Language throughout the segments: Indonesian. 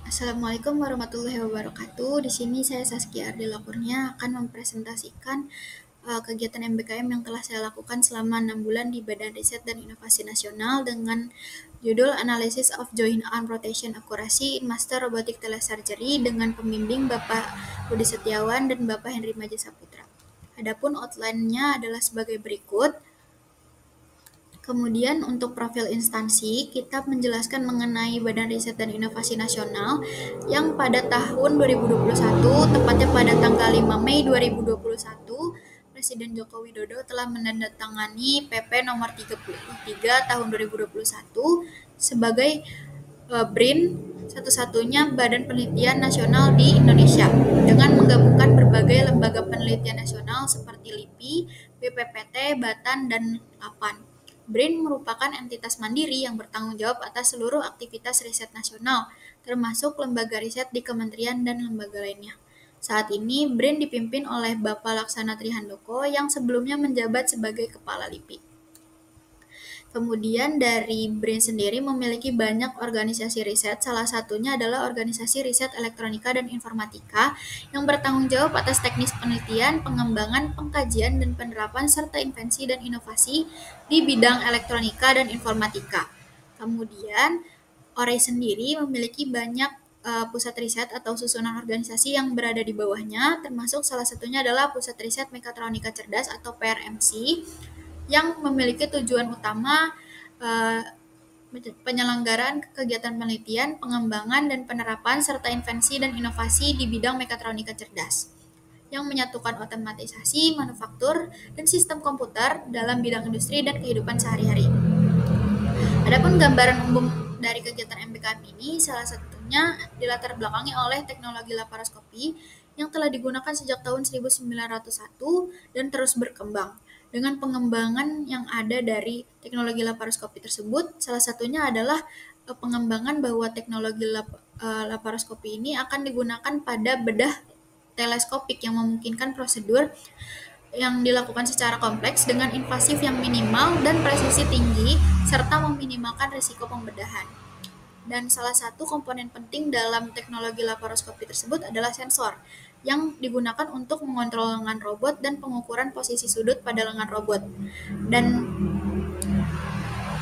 Assalamualaikum warahmatullahi wabarakatuh. Di sini saya Saskia Ardila Kurnia akan mempresentasikan kegiatan MBKM yang telah saya lakukan selama 6 bulan di Badan Riset dan Inovasi Nasional dengan judul Analysis of Joint Arm Rotation Accuracy in Master Robotic Telesurgery dengan pembimbing Bapak Budi Setiawan dan Bapak Henry Majasaputra. Adapun outline-nya adalah sebagai berikut. Kemudian untuk profil instansi, kita menjelaskan mengenai Badan Riset dan Inovasi Nasional yang pada tahun 2021, tepatnya pada tanggal 5 Mei 2021, Presiden Joko Widodo telah menandatangani PP nomor 33 tahun 2021 sebagai BRIN satu-satunya badan penelitian nasional di Indonesia dengan menggabungkan berbagai lembaga penelitian nasional seperti LIPI, BPPT, Batan, dan APAN. BRIN merupakan entitas mandiri yang bertanggung jawab atas seluruh aktivitas riset nasional, termasuk lembaga riset di kementerian dan lembaga lainnya. Saat ini, BRIN dipimpin oleh Bapak Laksana Trihandoko yang sebelumnya menjabat sebagai Kepala LIPI. Kemudian dari BRIN sendiri memiliki banyak organisasi riset, salah satunya adalah Organisasi Riset Elektronika dan Informatika yang bertanggung jawab atas teknis penelitian, pengembangan, pengkajian, dan penerapan serta invensi dan inovasi di bidang elektronika dan informatika. Kemudian OREI sendiri memiliki banyak pusat riset atau susunan organisasi yang berada di bawahnya, termasuk salah satunya adalah Pusat Riset Mekatronika Cerdas atau PRMC, yang memiliki tujuan utama penyelenggaraan kegiatan penelitian, pengembangan, dan penerapan serta invensi dan inovasi di bidang mekatronika cerdas yang menyatukan otomatisasi, manufaktur, dan sistem komputer dalam bidang industri dan kehidupan sehari-hari. Adapun gambaran umum dari kegiatan MBKM ini salah satunya dilatar belakangi oleh teknologi laparoskopi yang telah digunakan sejak tahun 1901 dan terus berkembang. Dengan pengembangan yang ada dari teknologi laparoskopi tersebut, salah satunya adalah pengembangan bahwa teknologi laparoskopi ini akan digunakan pada bedah teleskopik yang memungkinkan prosedur yang dilakukan secara kompleks dengan invasif yang minimal dan presisi tinggi serta meminimalkan risiko pembedahan. Dan salah satu komponen penting dalam teknologi laparoskopi tersebut adalah sensor yang digunakan untuk mengontrol lengan robot dan pengukuran posisi sudut pada lengan robot. Dan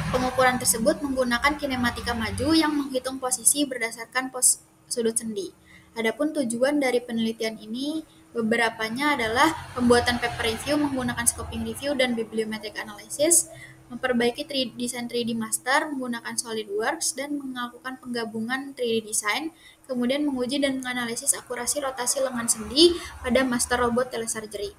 pengukuran tersebut menggunakan kinematika maju yang menghitung posisi berdasarkan sudut sendi. Adapun tujuan dari penelitian ini beberapanya adalah pembuatan paper review menggunakan scoping review dan bibliometric analysis, memperbaiki desain 3D master menggunakan SolidWorks dan melakukan penggabungan 3D design, kemudian menguji dan menganalisis akurasi rotasi lengan sendi pada master robot telesurgery.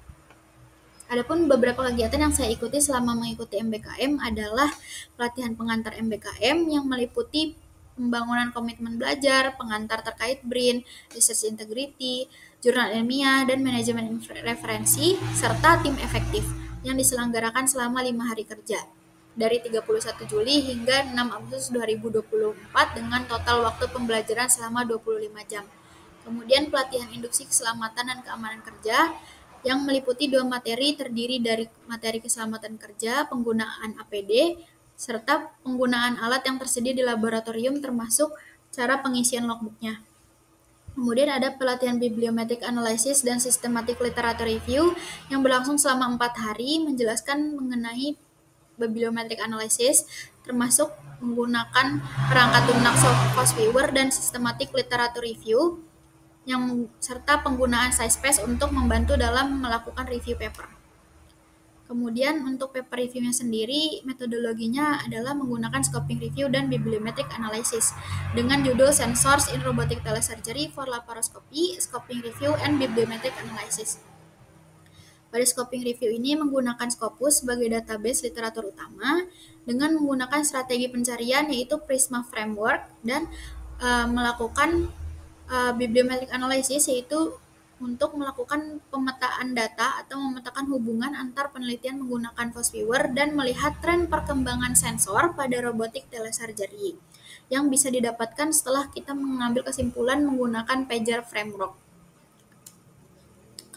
Adapun beberapa kegiatan yang saya ikuti selama mengikuti MBKM adalah pelatihan pengantar MBKM yang meliputi pembangunan komitmen belajar, pengantar terkait BRIN, research integrity, jurnal ilmiah, dan manajemen referensi, serta tim efektif yang diselenggarakan selama 5 hari kerja dari 31 Juli hingga 6 Agustus 2024 dengan total waktu pembelajaran selama 25 jam. Kemudian pelatihan induksi keselamatan dan keamanan kerja yang meliputi 2 materi terdiri dari materi keselamatan kerja, penggunaan APD, serta penggunaan alat yang tersedia di laboratorium termasuk cara pengisian logbooknya. Kemudian ada pelatihan bibliometric analysis dan systematic literature review yang berlangsung selama 4 hari menjelaskan mengenai bibliometric analysis termasuk menggunakan perangkat lunak soft viewer dan systematic literature review yang serta penggunaan SciSpace untuk membantu dalam melakukan review paper. Kemudian untuk paper reviewnya sendiri, metodologinya adalah menggunakan scoping review dan bibliometric analysis dengan judul Sensors in Robotic Telesurgery for Laparoscopy, Scoping Review, and Bibliometric Analysis. Pada scoping review ini menggunakan Scopus sebagai database literatur utama dengan menggunakan strategi pencarian yaitu Prisma Framework dan melakukan bibliometric analysis yaitu untuk melakukan pemetaan data atau memetakan hubungan antar penelitian menggunakan viewer dan melihat tren perkembangan sensor pada robotic telesurgery yang bisa didapatkan setelah kita mengambil kesimpulan menggunakan Pager Framework.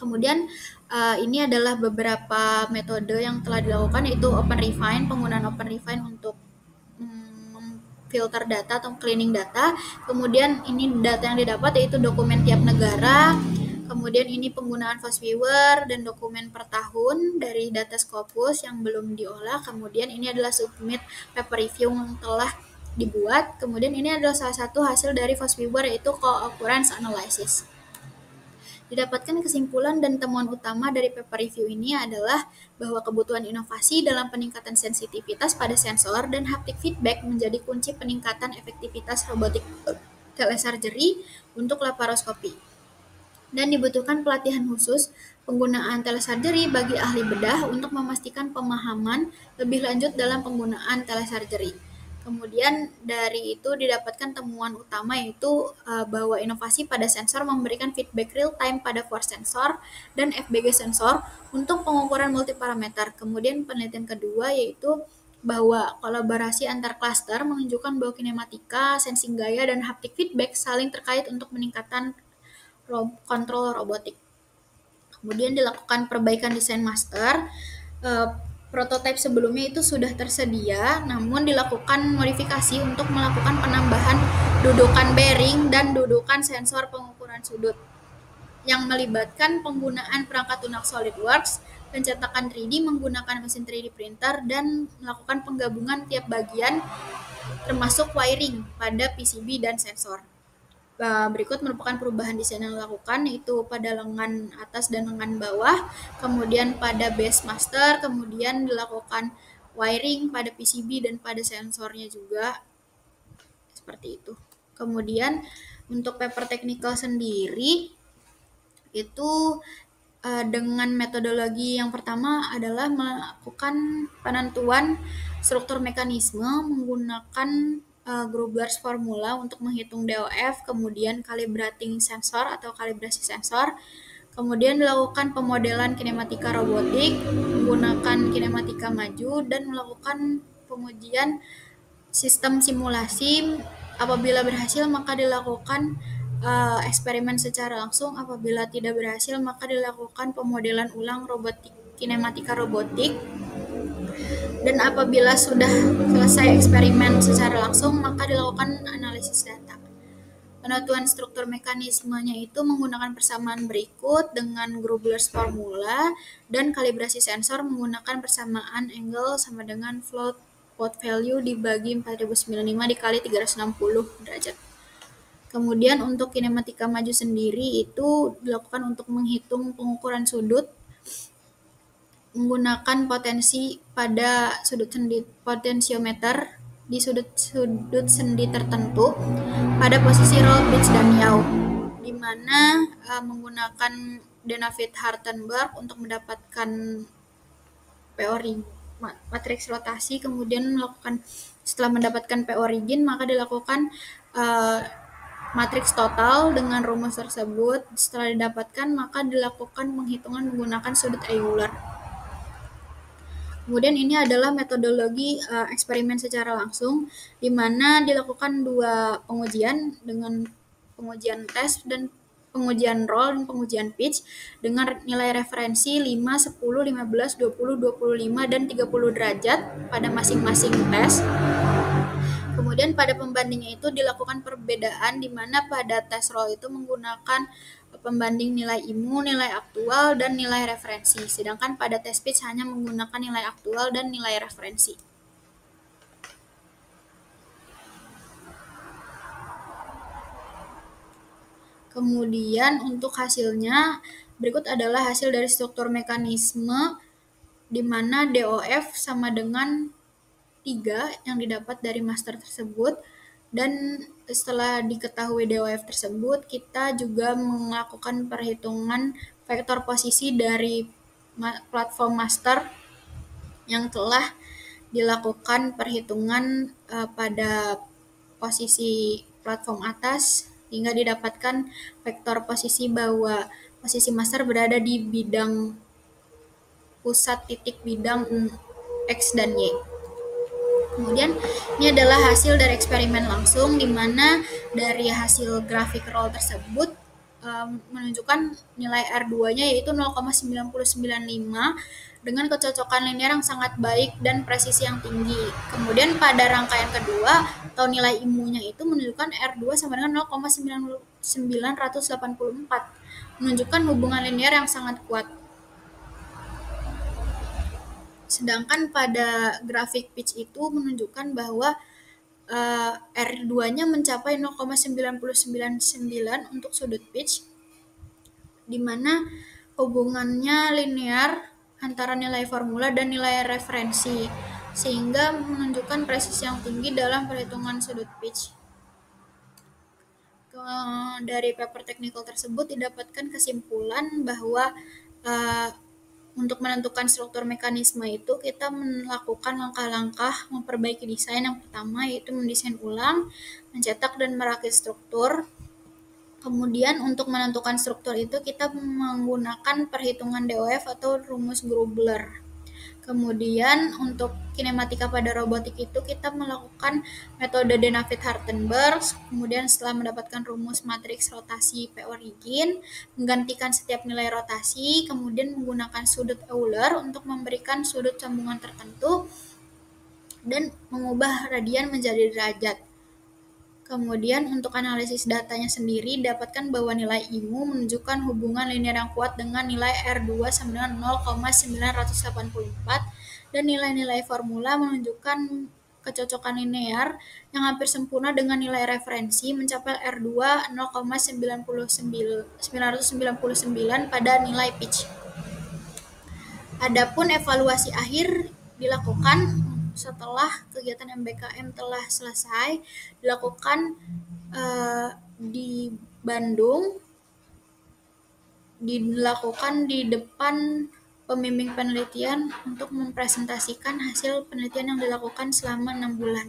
Kemudian ini adalah beberapa metode yang telah dilakukan yaitu OpenRefine, penggunaan OpenRefine untuk filter data atau cleaning data. Kemudian ini data yang didapat yaitu dokumen tiap negara. Kemudian ini penggunaan fast viewer dan dokumen per tahun dari data Scopus yang belum diolah. Kemudian ini adalah submit paper review yang telah dibuat. Kemudian ini adalah salah satu hasil dari fast viewer yaitu co-occurrence analysis. Didapatkan kesimpulan dan temuan utama dari paper review ini adalah bahwa kebutuhan inovasi dalam peningkatan sensitivitas pada sensor dan haptic feedback menjadi kunci peningkatan efektivitas robotik telesurgery untuk laparoskopi. Dan dibutuhkan pelatihan khusus penggunaan telesurgery bagi ahli bedah untuk memastikan pemahaman lebih lanjut dalam penggunaan telesurgery. Kemudian dari itu didapatkan temuan utama yaitu bahwa inovasi pada sensor memberikan feedback real time pada force sensor dan FBG sensor untuk pengukuran multiparameter. Kemudian penelitian kedua yaitu bahwa kolaborasi antar klaster menunjukkan bahwa kinematika, sensing gaya, dan haptic feedback saling terkait untuk meningkatkan kontrol robotik. Kemudian dilakukan perbaikan desain master. Prototipe sebelumnya itu sudah tersedia, namun dilakukan modifikasi untuk melakukan penambahan dudukan bearing dan dudukan sensor pengukuran sudut yang melibatkan penggunaan perangkat lunak SolidWorks, pencetakan 3D menggunakan mesin 3D printer, dan melakukan penggabungan tiap bagian termasuk wiring pada PCB dan sensor. Berikut merupakan perubahan desain yang dilakukan yaitu pada lengan atas dan lengan bawah, kemudian pada base master, kemudian dilakukan wiring pada PCB dan pada sensornya juga, seperti itu. Kemudian untuk paper technical sendiri itu dengan metodologi yang pertama adalah melakukan penentuan struktur mekanisme menggunakan Grubler's formula untuk menghitung DOF, kemudian calibrating sensor atau kalibrasi sensor, kemudian dilakukan pemodelan kinematika robotik menggunakan kinematika maju, dan melakukan pengujian sistem simulasi. Apabila berhasil maka dilakukan eksperimen secara langsung, apabila tidak berhasil maka dilakukan pemodelan ulang kinematika robotik, dan apabila sudah selesai eksperimen secara langsung maka dilakukan analisis data. Penentuan struktur mekanismenya itu menggunakan persamaan berikut dengan Grubler's formula, dan kalibrasi sensor menggunakan persamaan angle sama dengan float value dibagi 4095 dikali 360 derajat. Kemudian untuk kinematika maju sendiri itu dilakukan untuk menghitung pengukuran sudut menggunakan potensi pada sudut sendi potensiometer di sudut sendi tertentu pada posisi roll, pitch, dan yaw, di mana menggunakan Danavid-Hartenberg untuk mendapatkan P origin matriks rotasi. Kemudian setelah mendapatkan P origin maka dilakukan matriks total dengan rumus tersebut. Setelah didapatkan maka dilakukan penghitungan menggunakan sudut Euler. Kemudian ini adalah metodologi eksperimen secara langsung, di mana dilakukan dua pengujian dengan pengujian tes dan pengujian roll dan pengujian pitch dengan nilai referensi 5, 10, 15, 20, 25, dan 30 derajat pada masing-masing tes. Kemudian pada pembandingnya itu dilakukan perbedaan, di mana pada tes roll itu menggunakan pembanding nilai IMU, nilai aktual, dan nilai referensi. Sedangkan pada tes pitch hanya menggunakan nilai aktual dan nilai referensi. Kemudian untuk hasilnya, berikut adalah hasil dari struktur mekanisme di mana DOF sama dengan 3 yang didapat dari master tersebut. Dan setelah diketahui DOF tersebut, kita juga melakukan perhitungan vektor posisi dari platform master yang telah dilakukan perhitungan pada posisi platform atas, hingga didapatkan vektor posisi bahwa posisi master berada di bidang pusat titik bidang X dan Y. Kemudian ini adalah hasil dari eksperimen langsung, di mana dari hasil grafik roll tersebut menunjukkan nilai R2-nya yaitu 0,995 dengan kecocokan linear yang sangat baik dan presisi yang tinggi. Kemudian pada rangkaian kedua atau nilai IMU-nya itu menunjukkan R2 sama dengan 0,984, menunjukkan hubungan linear yang sangat kuat. Sedangkan pada grafik pitch itu menunjukkan bahwa R2-nya mencapai 0,999 untuk sudut pitch, di mana hubungannya linear antara nilai formula dan nilai referensi, sehingga menunjukkan presisi yang tinggi dalam perhitungan sudut pitch. Dari paper technical tersebut didapatkan kesimpulan bahwa untuk menentukan struktur mekanisme itu kita melakukan langkah-langkah memperbaiki desain. Yang pertama yaitu mendesain ulang, mencetak dan merakit struktur. Kemudian untuk menentukan struktur itu kita menggunakan perhitungan DOF atau rumus Grubler. Kemudian untuk kinematika pada robotik itu kita melakukan metode Dennavit-Hartenberg. Kemudian setelah mendapatkan rumus matriks rotasi P origin, menggantikan setiap nilai rotasi, kemudian menggunakan sudut Euler untuk memberikan sudut sambungan tertentu dan mengubah radian menjadi derajat. Kemudian untuk analisis datanya sendiri, dapatkan bahwa nilai IMU menunjukkan hubungan linear yang kuat dengan nilai R2 sama dengan 0,984 dan nilai-nilai formula menunjukkan kecocokan linear yang hampir sempurna dengan nilai referensi mencapai R2 0,999 pada nilai pitch. Adapun evaluasi akhir dilakukan setelah kegiatan MBKM telah selesai, dilakukan di Bandung, dilakukan di depan pembimbing penelitian untuk mempresentasikan hasil penelitian yang dilakukan selama 6 bulan.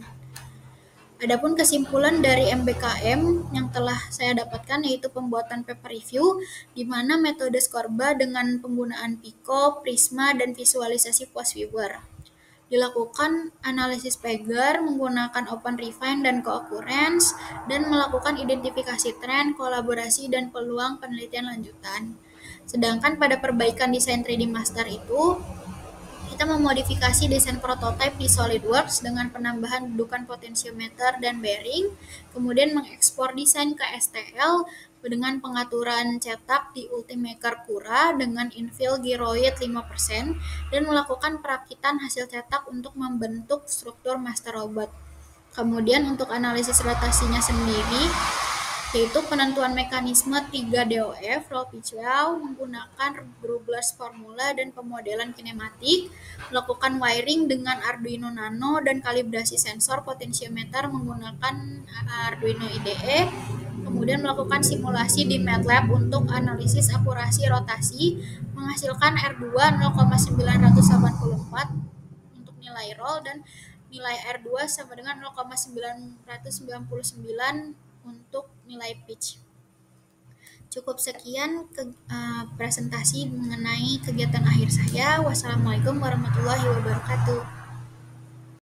Adapun kesimpulan dari MBKM yang telah saya dapatkan yaitu pembuatan paper review, di mana metode Scorba dengan penggunaan Pico, Prisma, dan visualisasi post viewer. Dilakukan analisis pagar menggunakan Open Refine dan Co-occurrence, dan melakukan identifikasi tren, kolaborasi, dan peluang penelitian lanjutan. Sedangkan pada perbaikan desain 3D Master itu, kita memodifikasi desain prototipe di SolidWorks dengan penambahan dudukan potensiometer dan bearing, kemudian mengekspor desain ke STL dengan pengaturan cetak di Ultimaker Cura dengan infill gyroid 5% dan melakukan perakitan hasil cetak untuk membentuk struktur master robot. Kemudian untuk analisis rotasinya sendiri, yaitu penentuan mekanisme 3DOF, roll pitch law, menggunakan Grubler's formula dan pemodelan kinematik, melakukan wiring dengan Arduino Nano dan kalibrasi sensor potensiometer menggunakan Arduino IDE, kemudian melakukan simulasi di MATLAB untuk analisis akurasi rotasi, menghasilkan R2 0,984 untuk nilai roll dan nilai R2 sama dengan 0,999 untuk nilai pitch. Cukup sekian presentasi mengenai kegiatan akhir saya. Wassalamualaikum warahmatullahi wabarakatuh.